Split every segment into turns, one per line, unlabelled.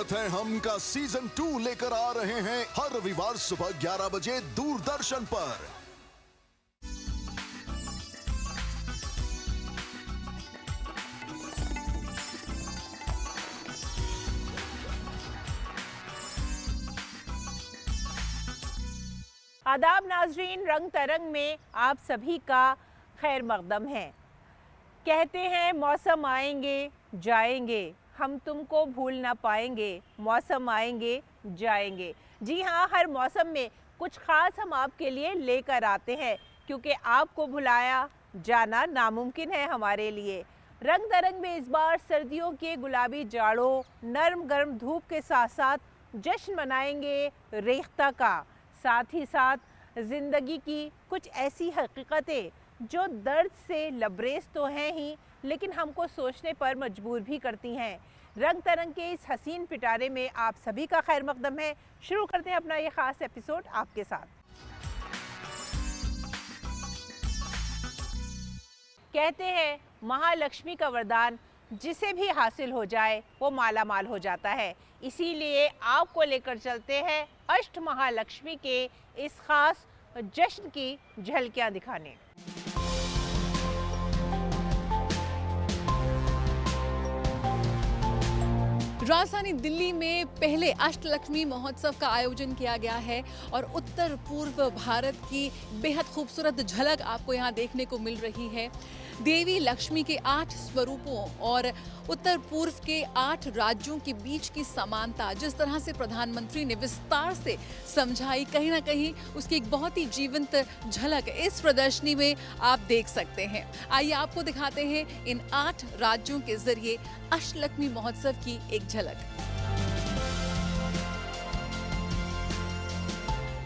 स्वागत है हम का सीजन 2 लेकर आ रहे हैं हर रविवार सुबह 11 बजे दूरदर्शन पर।
आदाब नाजरीन, रंग तरंग में आप सभी का खैर मकदम है। कहते हैं मौसम आएंगे जाएंगे, हम तुमको भूल ना पाएंगे, मौसम आएंगे जाएंगे। जी हाँ, हर मौसम में कुछ ख़ास हम आपके लिए लेकर आते हैं, क्योंकि आपको भुलाया जाना नामुमकिन है हमारे लिए। रंग तरंग में इस बार सर्दियों के गुलाबी जाड़ों, नरम गर्म धूप के साथ साथ जश्न मनाएंगे रेख्ता का। साथ ही साथ ज़िंदगी की कुछ ऐसी हकीकतें जो दर्द से लबरेज तो हैं ही, लेकिन हमको सोचने पर मजबूर भी करती हैं। रंग तरंग के इस हसीन पिटारे में आप सभी का खैर मकदम है। शुरू करते हैं अपना ये ख़ास एपिसोड आपके साथ। कहते हैं महालक्ष्मी का वरदान जिसे भी हासिल हो जाए वो माला माल हो जाता है। इसीलिए आपको लेकर चलते हैं अष्ट महालक्ष्मी के इस खास जश्न की झलकियां दिखाने।
राजधानी दिल्ली में पहले अष्टलक्ष्मी महोत्सव का आयोजन किया गया है और उत्तर पूर्व भारत की बेहद खूबसूरत झलक आपको यहाँ देखने को मिल रही है। देवी लक्ष्मी के 8 स्वरूपों और उत्तर पूर्व के 8 राज्यों के बीच की समानता जिस तरह से प्रधानमंत्री ने विस्तार से समझाई, कहीं ना कहीं उसकी एक बहुत ही जीवंत झलक इस प्रदर्शनी में आप देख सकते हैं। आइए आपको दिखाते हैं इन 8 राज्यों के जरिए अष्टलक्ष्मी महोत्सव की एक झलक।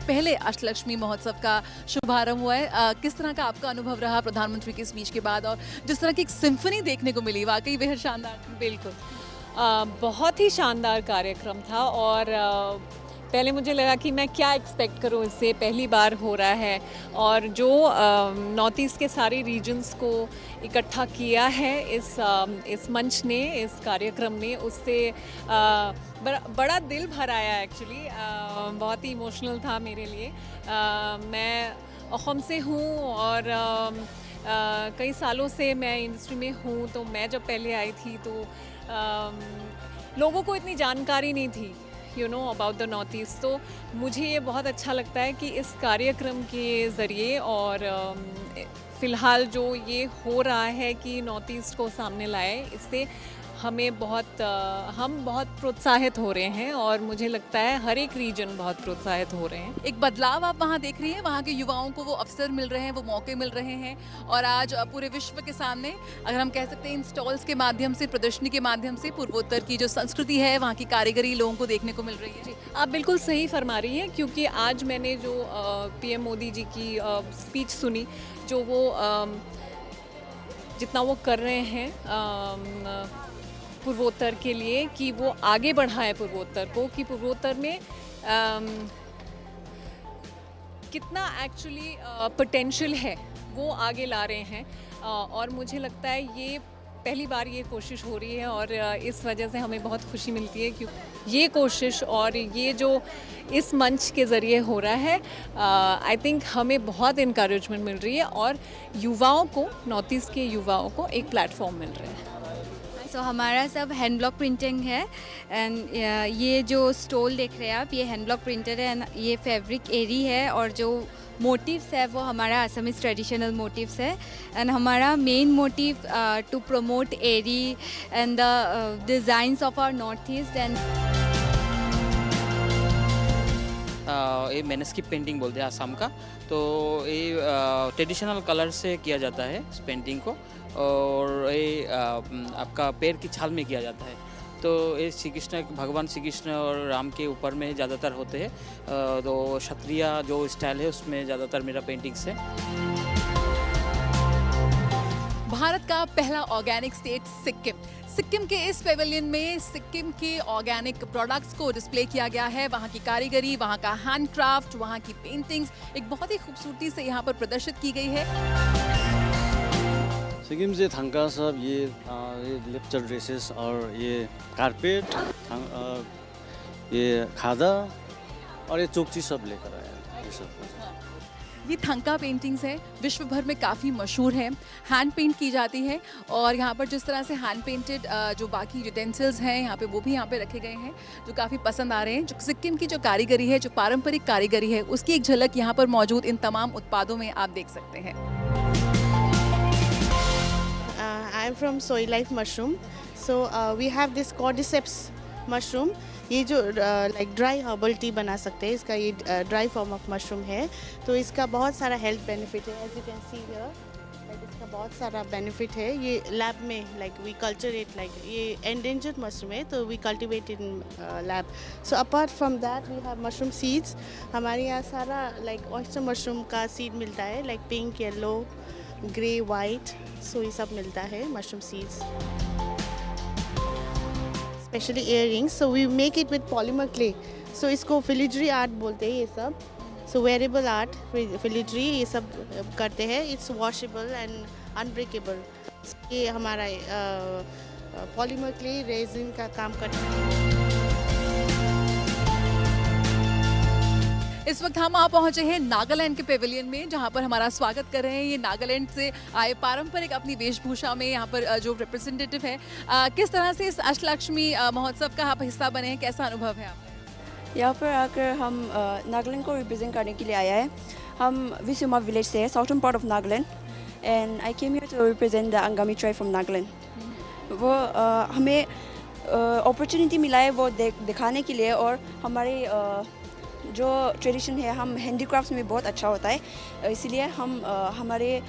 पहले अष्टलक्ष्मी महोत्सव का शुभारंभ हुआ है। किस तरह का आपका अनुभव रहा प्रधानमंत्री की स्पीच के बाद, और जिस तरह की एक सिम्फनी देखने को मिली, वाकई बेहद शानदार।
बिल्कुल, बहुत ही शानदार कार्यक्रम था और पहले मुझे लगा कि मैं क्या एक्सपेक्ट करूं, इससे पहली बार हो रहा है और जो नॉर्थ ईस्ट के सारे रीजन्स को इकट्ठा किया है इस मंच ने, इस कार्यक्रम ने, उससे बड़ा दिल भर आया एक्चुअली। बहुत ही इमोशनल था मेरे लिए। मैं असम से हूँ और कई सालों से मैं इंडस्ट्री में हूँ, तो मैं जब पहले आई थी तो लोगों को इतनी जानकारी नहीं थी अबाउट द नॉर्थ ईस्ट। तो मुझे ये बहुत अच्छा लगता है कि इस कार्यक्रम के ज़रिए और फ़िलहाल जो ये हो रहा है कि नॉर्थ ईस्ट को सामने लाए, इससे हम बहुत प्रोत्साहित हो रहे हैं और मुझे लगता है हर एक रीजन बहुत प्रोत्साहित हो रहे हैं।
एक बदलाव आप वहाँ देख रही हैं, वहाँ के युवाओं को वो अवसर मिल रहे हैं, वो मौके मिल रहे हैं और आज पूरे विश्व के सामने, अगर हम कह सकते हैं, इन स्टॉल्स के माध्यम से, प्रदर्शनी के माध्यम से पूर्वोत्तर की जो संस्कृति है, वहाँ की कारीगरी लोगों को देखने को मिल रही है।
जी, आप बिल्कुल सही फरमा रही हैं, क्योंकि आज मैंने जो PM मोदी जी की स्पीच सुनी, जो वो जितना वो कर रहे हैं पूर्वोत्तर के लिए, कि वो आगे बढ़ाए पूर्वोत्तर को, कि पूर्वोत्तर में कितना एक्चुअली पोटेंशियल है वो आगे ला रहे हैं। और मुझे लगता है ये पहली बार ये कोशिश हो रही है और इस वजह से हमें बहुत खुशी मिलती है, क्योंकि ये कोशिश और ये जो इस मंच के ज़रिए हो रहा है, आई थिंक हमें बहुत इनकरेजमेंट मिल रही है और युवाओं को, नॉर्थ ईस्ट के युवाओं को एक प्लेटफॉर्म मिल रहा है।
सो हमारा सब हैंड ब्लॉक प्रिंटिंग है एंड ये जो स्टॉल देख रहे हैं आप, ये हैंड ब्लॉक प्रिंटर है एंड ये फैब्रिक एरी है और जो मोटिव्स है वो हमारा असमीज ट्रेडिशनल मोटिव्स है एंड हमारा main motive to promote eri and the designs of our North East. And
ये मैनस्क्रिप्ट पेंटिंग बोलते हैं आसाम का, तो ये ट्रेडिशनल कलर से किया जाता है इस पेंटिंग को, और ये आपका पैर की छाल में किया जाता है। तो ये श्री कृष्ण, भगवान श्री कृष्ण और राम के ऊपर में ज़्यादातर होते हैं, तो क्षत्रिय जो स्टाइल है उसमें ज़्यादातर मेरा पेंटिंग्स है।
भारत का पहला ऑर्गेनिक स्टेट सिक्किम के इस पेवेलियन में सिक्किम के ऑर्गेनिक प्रोडक्ट्स को डिस्प्ले किया गया है। वहाँ की कारीगरी, वहाँ का हैंडक्राफ्ट, वहाँ की पेंटिंग्स एक बहुत ही खूबसूरती से यहाँ पर प्रदर्शित की गई है।
सिक्किम से थंका सब, ये लेक्चर ड्रेसेस और ये कारपेट, ये खादा और ये चोकची सब लेकर आया ये सब।
ये थंका पेंटिंग्स है, विश्व भर में काफ़ी मशहूर है, हैंड पेंट की जाती है और यहाँ पर जिस तरह से हैंड पेंटेड जो बाकी यूटेंसिल्स हैं यहाँ पे वो भी यहाँ पे रखे गए हैं जो काफ़ी पसंद आ रहे हैं। जो सिक्किम की जो कारीगरी है, जो पारंपरिक कारीगरी है, उसकी एक झलक यहाँ पर मौजूद इन तमाम उत्पादों में आप देख सकते हैं।
I am from Soy Life Mushroom. So we have this cordyceps mushroom. ये जो लाइक ड्राई हर्बल टी बना सकते हैं, इसका ये ड्राई फॉर्म ऑफ मशरूम है। तो इसका बहुत सारा हेल्थ बेनिफिट है, as you can see here. Like इसका बहुत सारा बेनिफिट है। ये लैब में लाइक वी कल्चरेट, लाइक ये एंडेंजर्ड मशरूम है तो we cultivate in lab. So apart from that we have mushroom seeds. हमारे यहाँ सारा लाइक ऑयस्टर मशरूम का सीड मिलता है, like pink, yellow, grey, white, so ये सब मिलता है mushroom seeds. Specially earrings, so we make it with polymer clay. So इसको फिलिग्री आर्ट बोलते हैं ये सब। सो वेरेबल आर्ट, फिलिग्री, ये सब करते हैं। It's washable and unbreakable. ये हमारा पॉलीमर क्ले रेजिन का काम करता है।
इस वक्त हम आ पहुंचे हैं नागालैंड के पेविलियन में, जहां पर हमारा स्वागत कर रहे हैं ये नागालैंड से आए पारंपरिक अपनी वेशभूषा में यहाँ पर जो रिप्रेजेंटेटिव है। किस तरह से इस अष्टलक्ष्मी महोत्सव का आप हिस्सा बने हैं, कैसा अनुभव है आपका?
यहाँ पर आकर हम नागालैंड को रिप्रेजेंट करने के लिए आया है। हम विसुमा विलेज से है, southern part of Nagaland, and I came here to represent the Angami tribe from Nagaland. वो हमें अपॉर्चुनिटी मिला है वो दिखाने के लिए, और हमारे जो ट्रेडिशन है, हम हैंडीक्राफ्ट्स में बहुत अच्छा होता है, इसीलिए हम हमारे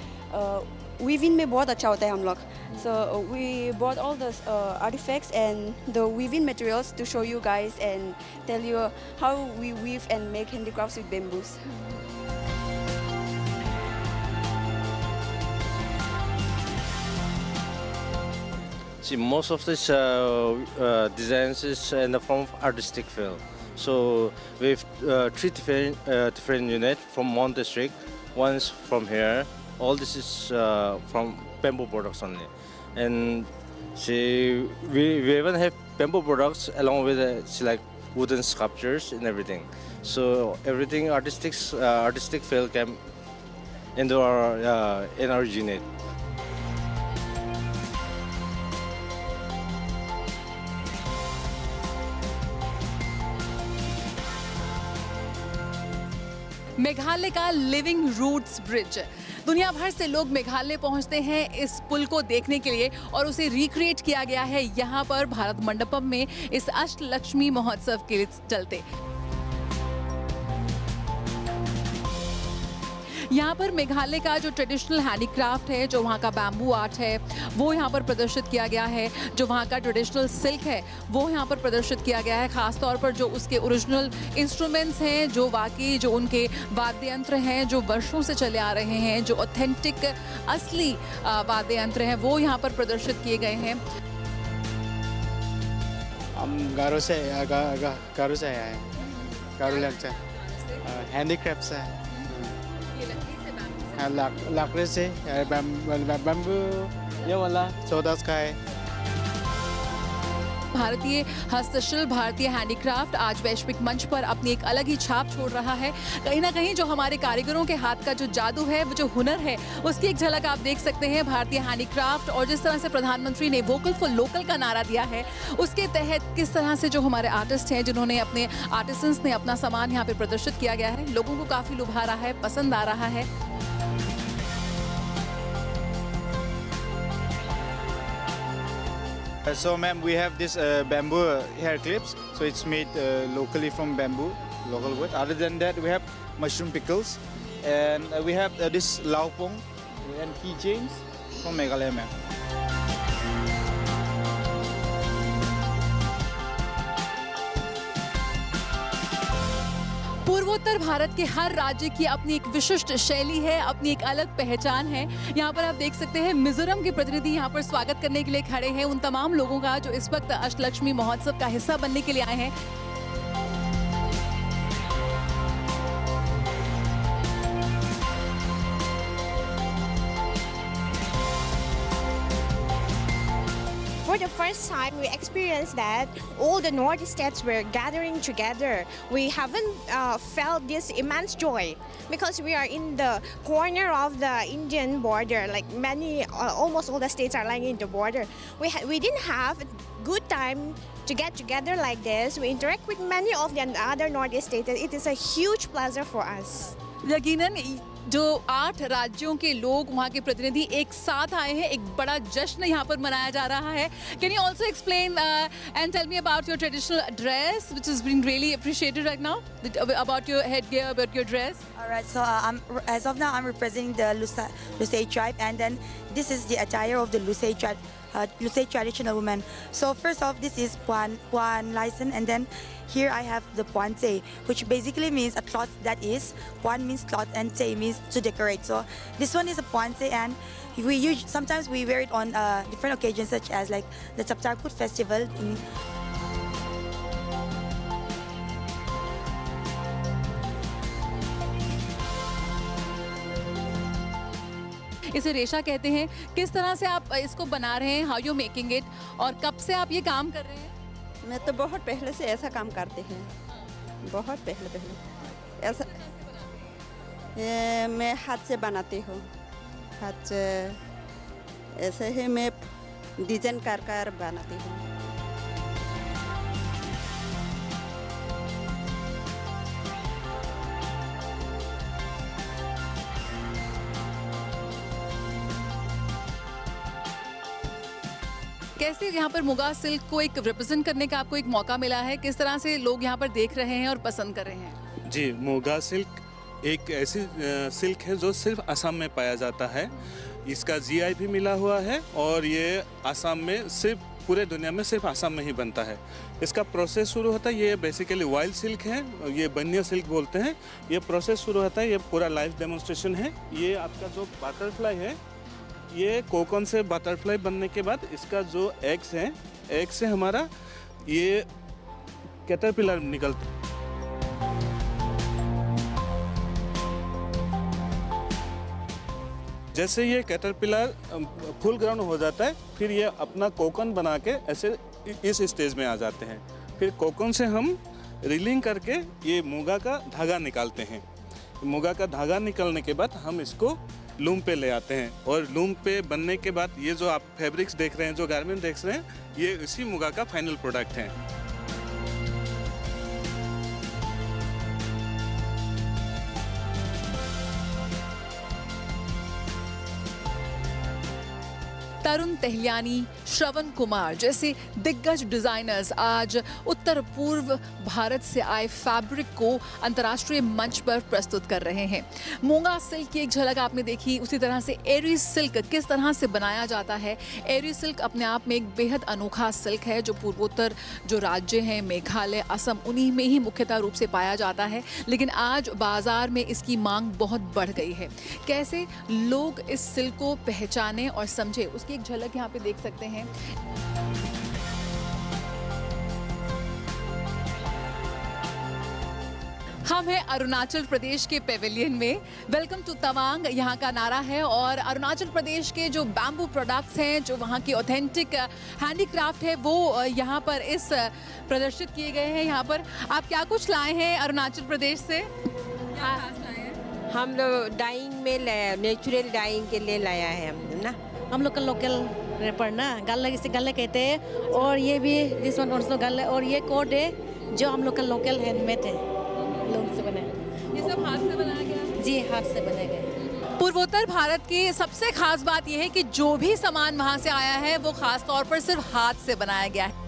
वीविंग में बहुत अच्छा होता है हम लोग। So we bought all the artifacts and the weaving materials to show you guys and tell you how we weave and make handicrafts with bamboos.
See, most of this designs is in the form of artistic field. So we have three different units from one district. One is from here. All this is from bamboo products only. And see, we even have bamboo products along with like wooden sculptures and everything. So everything artistic field came into our in our unit.
Meghalaya का living roots bridge. दुनिया भर से लोग मेघालय पहुंचते हैं इस पुल को देखने के लिए, और उसे रिक्रिएट किया गया है यहाँ पर भारत मंडपम में इस अष्टलक्ष्मी महोत्सव के चलते। यहाँ पर मेघालय का जो ट्रेडिशनल हैंडीक्राफ्ट है, जो वहाँ का बैम्बू आर्ट है, वो यहाँ पर प्रदर्शित किया गया है। जो वहाँ का ट्रेडिशनल सिल्क है वो यहाँ पर प्रदर्शित किया गया है। ख़ास तौर पर जो उसके ओरिजिनल इंस्ट्रूमेंट्स हैं, जो बाकी जो उनके वाद्य यंत्र हैं, जो वर्षों से चले आ रहे हैं, जो ऑथेंटिक असली वाद्य यंत्र हैं, वो यहाँ पर प्रदर्शित किए गए हैं।
हम गारो से आया है, गारो लगता है, हैंडीक्राफ्ट से, लकड़ी से, बैम्बू, ये वाला 14 का है।
भारतीय हस्तशिल्प, भारतीय हैंडीक्राफ्ट आज वैश्विक मंच पर अपनी एक अलग ही छाप छोड़ रहा है। कहीं ना कहीं जो हमारे कारीगरों के हाथ का जो जादू है, वो जो हुनर है, उसकी एक झलक आप देख सकते हैं भारतीय हैंडीक्राफ्ट। और जिस तरह से प्रधानमंत्री ने वोकल फॉर लोकल का नारा दिया है, उसके तहत किस तरह से जो हमारे आर्टिस्ट हैं, जिन्होंने अपने आर्टिसंस ने अपना सामान यहाँ पे प्रदर्शित किया गया है, लोगों को काफ़ी लुभा रहा है, पसंद आ रहा है।
So ma'am, we have this bamboo hair clips. So it's made locally from bamboo, local wood. Other than that, we have mushroom pickles, and we have this laupong and keychains from Meghalaya, ma'am.
पूर्वोत्तर भारत के हर राज्य की अपनी एक विशिष्ट शैली है, अपनी एक अलग पहचान है। यहाँ पर आप देख सकते हैं मिजोरम के प्रतिनिधि यहाँ पर स्वागत करने के लिए खड़े हैं उन तमाम लोगों का जो इस वक्त अष्टलक्ष्मी महोत्सव का हिस्सा बनने के लिए आए हैं।
for the first time we experienced that all the Northeast states were gathering together. We haven't felt this immense joy because we are in the corner of the Indian border. Like almost all the states are lying in the border. We didn't have a good time to get together like this. We interact with many of the other Northeast states. It is a huge pleasure for us.
यकीनन जो 8 राज्यों के लोग वहाँ के प्रतिनिधि एक साथ आए हैं, एक बड़ा जश्न यहाँ पर मनाया जा रहा है. Can you also explain and tell me about your traditional dress, which has been really appreciated right now, about your headgear, about your dress?
All right, so as of now, I'm representing the Lusei tribe, and then this is the attire of the Lusei tribe. Lusei traditional women. So first off, this is Puan License, and then here I have the Puan Tei, which basically means a cloth that is. Puan means cloth and Tei means to decorate. So this one is a Puan Tei, and sometimes we wear it on different occasions, such as like the Chaptarkut festival.
इसे रेशा कहते हैं. किस तरह से आप इसको बना रहे हैं, हाउ यू मेकिंग इट, और कब से आप ये काम कर रहे हैं?
मैं तो बहुत पहले से ऐसा काम करते हैं, बहुत पहले ऐसा. मैं हाथ से बनाती हूँ, हाथ से ऐसे ही मैं डिजाइन कर बनाती हूँ.
कैसे यहाँ पर मुगा सिल्क को एक रिप्रेजेंट करने का आपको एक मौका मिला है? किस तरह से लोग यहाँ पर देख रहे हैं और पसंद कर रहे हैं?
जी, मुगा सिल्क एक ऐसी सिल्क है जो सिर्फ असम में पाया जाता है. इसका GI भी मिला हुआ है और ये असम में सिर्फ, पूरे दुनिया में सिर्फ असम में ही बनता है. इसका प्रोसेस शुरू होता है, ये बेसिकली वाइल्ड सिल्क है, ये बनिया सिल्क बोलते हैं. ये प्रोसेस शुरू होता है, ये पूरा लाइव डेमोन्स्ट्रेशन है. ये आपका जो बटरफ्लाई है, ये कोकन से बटरफ्लाई बनने के बाद इसका जो एग्स हैं, एग से हमारा ये कैटरपिलर निकलता है. जैसे ये कैटरपिलर फुल ग्राउंड हो जाता है, फिर ये अपना कोकन बना के ऐसे इस स्टेज में आ जाते हैं. फिर कोकन से हम रीलिंग करके ये मुगा का धागा निकालते हैं. मुगा का धागा निकलने के बाद हम इसको लूम पे ले आते हैं, और लूम पे बनने के बाद ये जो आप फैब्रिक्स देख रहे हैं, जो गारमेंट देख रहे हैं, ये इसी मुगा का फाइनल प्रोडक्ट है.
तरुण तहलियानी, श्रवण कुमार जैसे दिग्गज डिजाइनर्स आज उत्तर पूर्व भारत से आए फैब्रिक को अंतर्राष्ट्रीय मंच पर प्रस्तुत कर रहे हैं. मूंगा सिल्क की एक झलक आपने देखी, उसी तरह से एरी सिल्क किस तरह से बनाया जाता है. एरी सिल्क अपने आप में एक बेहद अनोखा सिल्क है जो पूर्वोत्तर जो राज्य हैं, मेघालय, असम, उन्हीं में ही मुख्यतः रूप से पाया जाता है. लेकिन आज बाजार में इसकी मांग बहुत बढ़ गई है. कैसे लोग इस सिल्क को पहचाने और समझे, उसकी एक झलक यहाँ पे देख सकते हैं. हम हैं अरुणाचल प्रदेश के पेविलियन में. वेलकम टू तवांग यहाँ का नारा है, और अरुणाचल प्रदेश के जो बैम्बू प्रोडक्ट्स हैं, जो वहाँ की ऑथेंटिक हैंडीक्राफ्ट है, वो यहाँ पर इस प्रदर्शित किए गए हैं. यहाँ पर आप क्या कुछ लाए हैं अरुणाचल प्रदेश से?
हम लोग डाइंग में नेचुरल डाइंग के लिए लाया है हम लोग का लोकल रेपर ना, गल्ला इसे गल्ला कहते हैं. और ये भी दिस वन ऑल्सो गल्ला, और ये कोट है जो हम लोग का लोकल हैंडमेड है, लोग से बना है.
ये सब हाथ से बनाया गया?
जी, हाथ से बनाया गया.
पूर्वोत्तर भारत की सबसे खास बात यह है कि जो भी सामान वहाँ से आया है वो खास तौर पर सिर्फ हाथ से बनाया गया है.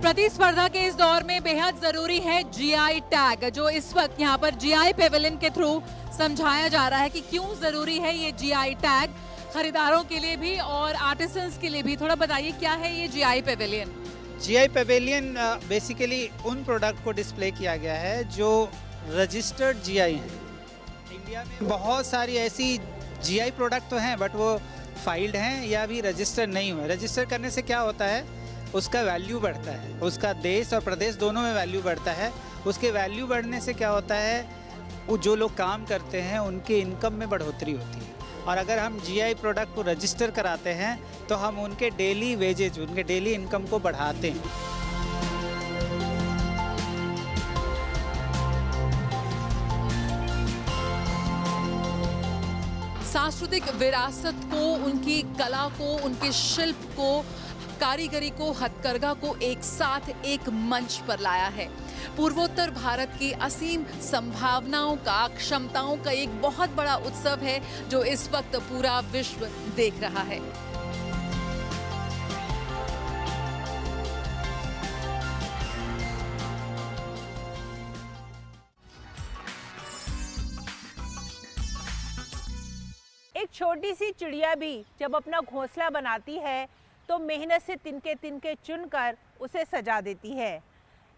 प्रतिस्पर्धा के इस दौर में बेहद जरूरी है GI टैग, जो इस वक्त यहाँ पर GI पेविलियन के थ्रू समझाया जा रहा है कि क्यों जरूरी है ये GI टैग खरीदारों के लिए भी और आर्टिसंस के लिए भी. थोड़ा बताइए क्या है ये GI Pavilion?
GI Pavilion basically उन प्रोडक्ट को डिस्प्ले किया गया है जो रजिस्टर्ड GI हैं. इंडिया में बहुत सारी ऐसी GI प्रोडक्ट तो हैं, बट वो फाइल्ड हैं या अभी रजिस्टर नहीं हुए। रजिस्टर करने से क्या होता है, उसका वैल्यू बढ़ता है, उसका देश और प्रदेश दोनों में वैल्यू बढ़ता है। उसके वैल्यू बढ़ने से क्या होता है, वो जो लोग काम करते हैं उनके इनकम में बढ़ोतरी होती है। और अगर हम जीआई प्रोडक्ट को रजिस्टर कराते हैं तो हम उनके डेली वेजेज, उनके डेली इनकम को बढ़ाते हैं।
सांस्कृतिक विरासत को, उनकी कला को, उनके शिल्प को, कारीगरी को, हथकरघा को एक साथ एक मंच पर लाया है। पूर्वोत्तर भारत की असीम संभावनाओं का, क्षमताओं का एक बहुत बड़ा उत्सव है जो इस वक्त पूरा विश्व देख रहा है।
एक छोटी सी चिड़िया भी जब अपना घोंसला बनाती है तो मेहनत से तिनके तिनके चुनकर उसे सजा देती है।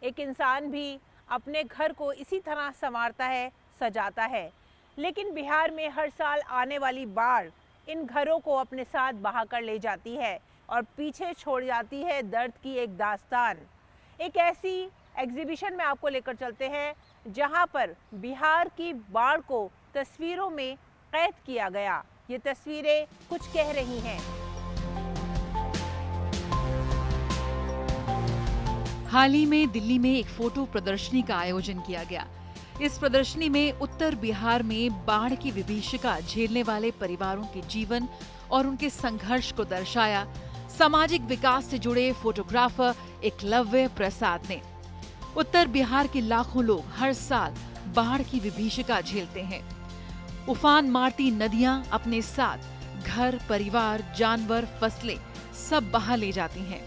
एक इंसान भी अपने घर को इसी तरह संवारता है, सजाता है। लेकिन बिहार में हर साल आने वाली बाढ़ इन घरों को अपने साथ बहा कर ले जाती है और पीछे छोड़ जाती है दर्द की एक दास्तान। एक ऐसी एग्जीबिशन में आपको लेकर चलते हैं जहां पर बिहार की बाढ़ को तस्वीरों में कैद किया गया। ये तस्वीरें कुछ कह रही हैं।
हाल ही में दिल्ली में एक फोटो प्रदर्शनी का आयोजन किया गया। इस प्रदर्शनी में उत्तर बिहार में बाढ़ की विभीषिका झेलने वाले परिवारों के जीवन और उनके संघर्ष को दर्शाया सामाजिक विकास से जुड़े फोटोग्राफर एकलव्य प्रसाद ने। उत्तर बिहार के लाखों लोग हर साल बाढ़ की विभीषिका झेलते हैं। उफान मारती नदियां अपने साथ घर, परिवार, जानवर, फसलें सब बहा ले जाती हैं।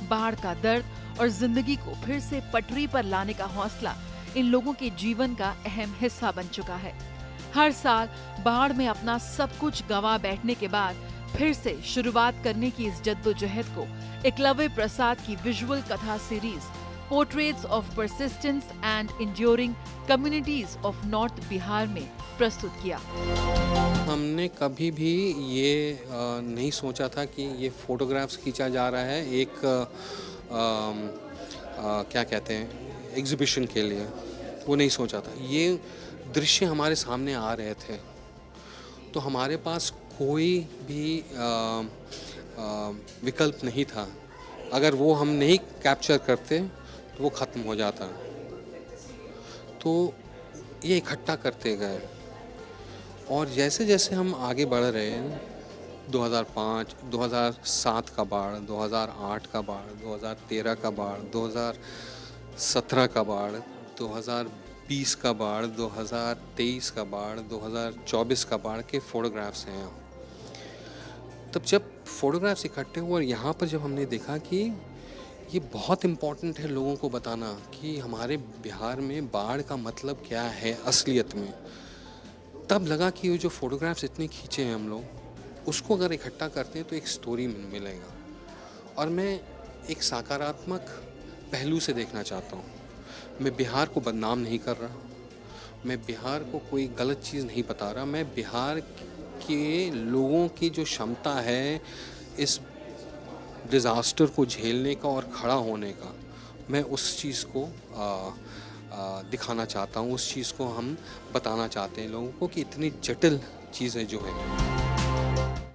बाढ़ का दर्द और जिंदगी को फिर से पटरी पर लाने का हौसला इन लोगों के जीवन का अहम हिस्सा बन चुका है। हर साल बाढ़ में अपना सब कुछ गंवा बैठने के बाद फिर से शुरुआत करने की इस जद्दोजहद को एकलव्य प्रसाद की विजुअल कथा series portraits of persistence and enduring communities of north Bihar में प्रस्तुत किया।
हमने कभी भी ये नहीं सोचा था कि ये फोटोग्राफ्स खींचा जा रहा है एक क्या कहते हैं एग्जीबिशन के लिए, वो नहीं सोचा था। ये दृश्य हमारे सामने आ रहे थे तो हमारे पास कोई भी विकल्प नहीं था। अगर वो हम नहीं कैप्चर करते तो वो ख़त्म हो जाता। तो ये इकट्ठा करते गए और जैसे जैसे हम आगे बढ़ रहे हैं 2005, 2007 का बाढ़, 2008 का बाढ़, 2013 का बाढ़, 2017 का बाढ़, 2020 का बाढ़, 2023 का बाढ़, 2024 का बाढ़ के फोटोग्राफ्स हैं यहाँ। तब जब फोटोग्राफ्स इकट्ठे हुए और यहाँ पर जब हमने देखा कि ये बहुत इम्पोर्टेंट है लोगों को बताना कि हमारे बिहार में बाढ़ का मतलब क्या है असलियत में, तब लगा कि ये जो फोटोग्राफ्स इतने खींचे हैं हम लोग, उसको अगर इकट्ठा करते हैं तो एक स्टोरी मिलेगा। और मैं एक सकारात्मक पहलू से देखना चाहता हूँ। मैं बिहार को बदनाम नहीं कर रहा, मैं बिहार को कोई गलत चीज़ नहीं बता रहा। मैं बिहार के लोगों की जो क्षमता है इस डिज़ास्टर को झेलने का और खड़ा होने का, मैं उस चीज़ को दिखाना चाहता हूँ। उस चीज़ को हम बताना चाहते हैं लोगों को कि इतनी जटिल चीज़ें जो है।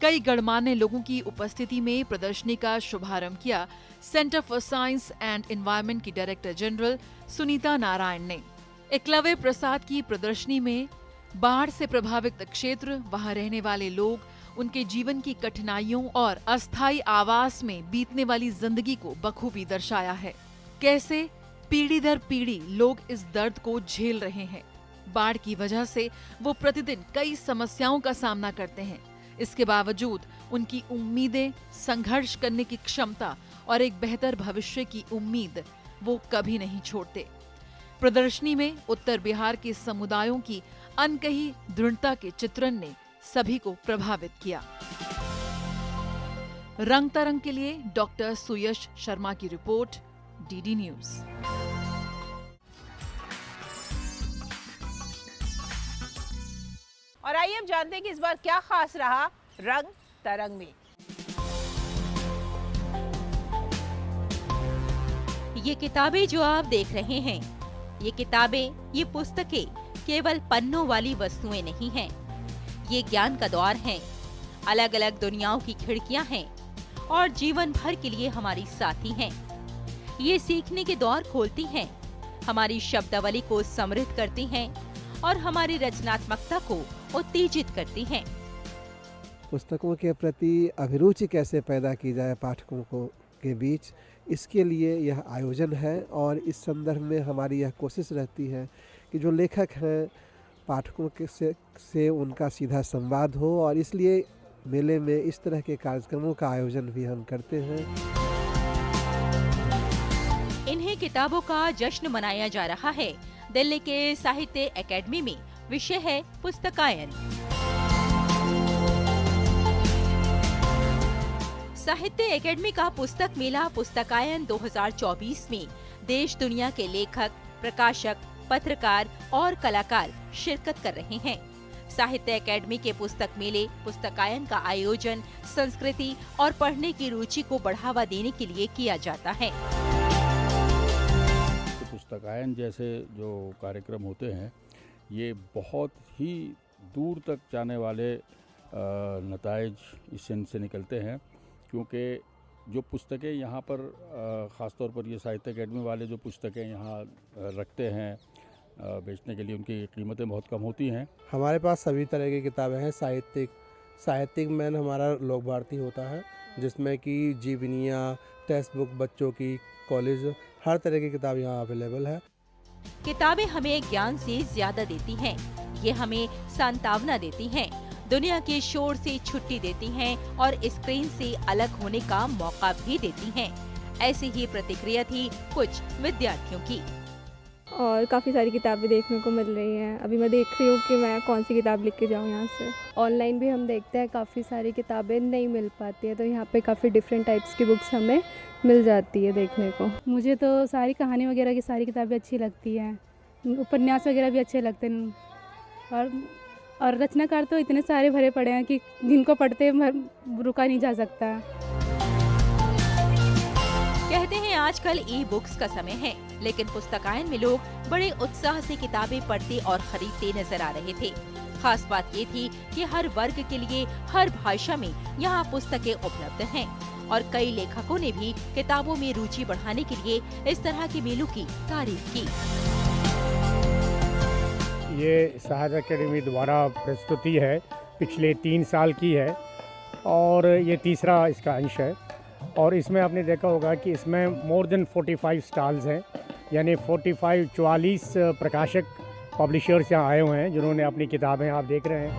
कई गणमान्य लोगों की उपस्थिति में प्रदर्शनी का शुभारंभ किया centre for science and environment की डायरेक्टर जनरल सुनीता नारायण ने। एकलव्य प्रसाद की प्रदर्शनी में बाढ़ से प्रभावित क्षेत्र, वहां रहने वाले लोग, उनके जीवन की कठिनाइयों और अस्थायी आवास में बीतने वाली जिंदगी को बखूबी दर्शाया है। कैसे पीढ़ी दर पीढ़ी लोग इस दर्द को झेल रहे हैं। बाढ़ की वजह से वो प्रतिदिन कई समस्याओं का सामना करते हैं। इसके बावजूद उनकी उम्मीदें, संघर्ष करने की क्षमता और एक बेहतर भविष्य की उम्मीद वो कभी नहीं छोड़ते। प्रदर्शनी में उत्तर बिहार के समुदायों की अनकही दृढ़ता के चित्रण ने सभी को प्रभावित किया। रंग तरंग के लिए डॉक्टर सुयश शर्मा की रिपोर्ट, डीडी न्यूज।
और आइए अब जानते हैं कि इस बार क्या खास रहा रंग तरंग में।
ये किताबें जो आप देख रहे हैं, ये किताबें, ये पुस्तकें केवल पन्नों वाली वस्तुएं नहीं हैं। ये ज्ञान का द्वार हैं, अलग अलग दुनियाओं की खिड़कियां हैं और जीवन भर के लिए हमारी साथी हैं। ये सीखने के द्वार खोलती हैं, हमारी शब्दावली को समृद्ध करती हैं और हमारी रचनात्मकता को उत्तेजित करती हैं।
पुस्तकों के प्रति अभिरुचि कैसे पैदा की जाए पाठकों को के बीच, इसके लिए यह आयोजन है और इस संदर्भ में हमारी यह कोशिश रहती है कि जो लेखक हैं पाठकों के से उनका सीधा संवाद हो, और इसलिए मेले में इस तरह के कार्यक्रमों का आयोजन भी हम करते हैं।
इन्हीं किताबों का जश्न मनाया जा रहा है। दिल्ली के साहित्य एकेडमी में विषय है पुस्तकायन। साहित्य एकेडमी का पुस्तक मेला पुस्तकायन 2024 में देश दुनिया के लेखक, प्रकाशक, पत्रकार और कलाकार शिरकत कर रहे हैं। साहित्य एकेडमी के पुस्तक मेले पुस्तकायन का आयोजन संस्कृति और पढ़ने की रुचि को बढ़ावा देने के लिए किया जाता है।
पुस्तकायन जैसे जो कार्यक्रम होते हैं, ये बहुत ही दूर तक जाने वाले नताइज इससे निकलते हैं, क्योंकि जो पुस्तकें यहाँ पर ख़ासतौर पर ये साहित्य एकेडमी वाले जो पुस्तकें यहाँ रखते हैं बेचने के लिए, उनकी कीमतें बहुत कम होती हैं।
हमारे पास सभी तरह की किताबें हैं। साहित्यिक मैन हमारा लोक भारती होता है, जिसमें कि जीवनियाँ, टेक्स्ट बुक बच्चों की, कॉलेज, हर तरह की किताब यहाँ अवेलेबल है।
किताबें हमें ज्ञान से ज्यादा देती हैं, ये हमें सांत्वना देती हैं, दुनिया के शोर से छुट्टी देती हैं और स्क्रीन से अलग होने का मौका भी देती हैं। ऐसी ही प्रतिक्रिया थी कुछ विद्यार्थियों की।
और काफ़ी सारी किताबें देखने को मिल रही हैं। अभी मैं देख रही हूँ कि मैं कौन सी किताब लिख के जाऊँ यहाँ से। ऑनलाइन भी हम देखते हैं, काफ़ी सारी किताबें नहीं मिल पाती है, तो यहाँ पे काफ़ी डिफरेंट टाइप्स की बुक्स हमें मिल जाती है देखने को।
मुझे तो सारी कहानी वगैरह की सारी किताबें अच्छी लगती हैं, उपन्यास वगैरह भी अच्छे लगते हैं, और रचनाकार तो इतने सारे भरे पड़े हैं कि जिनको पढ़ते रुका नहीं जा सकता।
कहते हैं आजकल ई बुक्स का समय है, लेकिन पुस्तकायन में लोग बड़े उत्साह से किताबें पढ़ते और खरीदते नजर आ रहे थे। खास बात ये थी कि हर वर्ग के लिए हर भाषा में यहाँ पुस्तकें उपलब्ध हैं और कई लेखकों ने भी किताबों में रुचि बढ़ाने के लिए इस तरह के मेलों की तारीफ की।
ये साहित्य अकेडमी द्वारा प्रस्तुति है, पिछले 3 साल की है और ये तीसरा इसका अंश है। और इसमें आपने देखा होगा कि इसमें मोर देन 45 स्टॉल्स हैं, यानी 44 प्रकाशक पब्लिशर्स यहाँ आए हुए हैं जिन्होंने अपनी किताबें आप देख रहे हैं।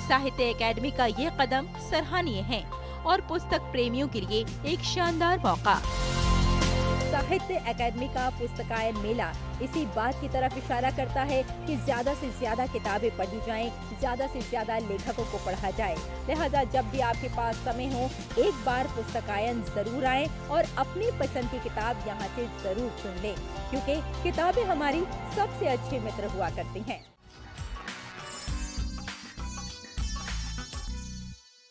साहित्य एकेडमी का ये कदम सराहनीय है और पुस्तक प्रेमियों के लिए एक शानदार मौका। साहित्य एकेडमी का पुस्तकायन मेला इसी बात की तरफ इशारा करता है कि ज्यादा से ज्यादा किताबें पढ़ी जाएं, ज्यादा से ज्यादा लेखकों को पढ़ा जाए। लिहाजा जब भी आपके पास समय हो, एक बार पुस्तकायन जरूर आएं और अपनी पसंद की किताब यहाँ से जरूर चुन लें, क्योंकि किताबें हमारी सबसे अच्छे मित्र हुआ करती हैं।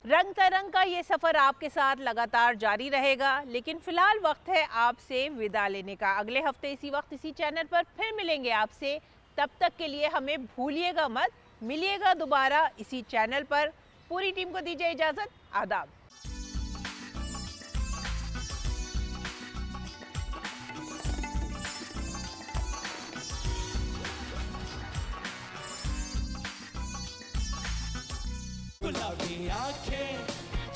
रंग तरंग का ये सफर आपके साथ लगातार जारी रहेगा, लेकिन फिलहाल वक्त है आपसे विदा लेने का। अगले हफ्ते इसी वक्त इसी चैनल पर फिर मिलेंगे आपसे। तब तक के लिए हमें भूलिएगा मत, मिलिएगा दोबारा इसी चैनल पर। पूरी टीम को दीजिए इजाजत। आदाब।
गुलाबी आंखें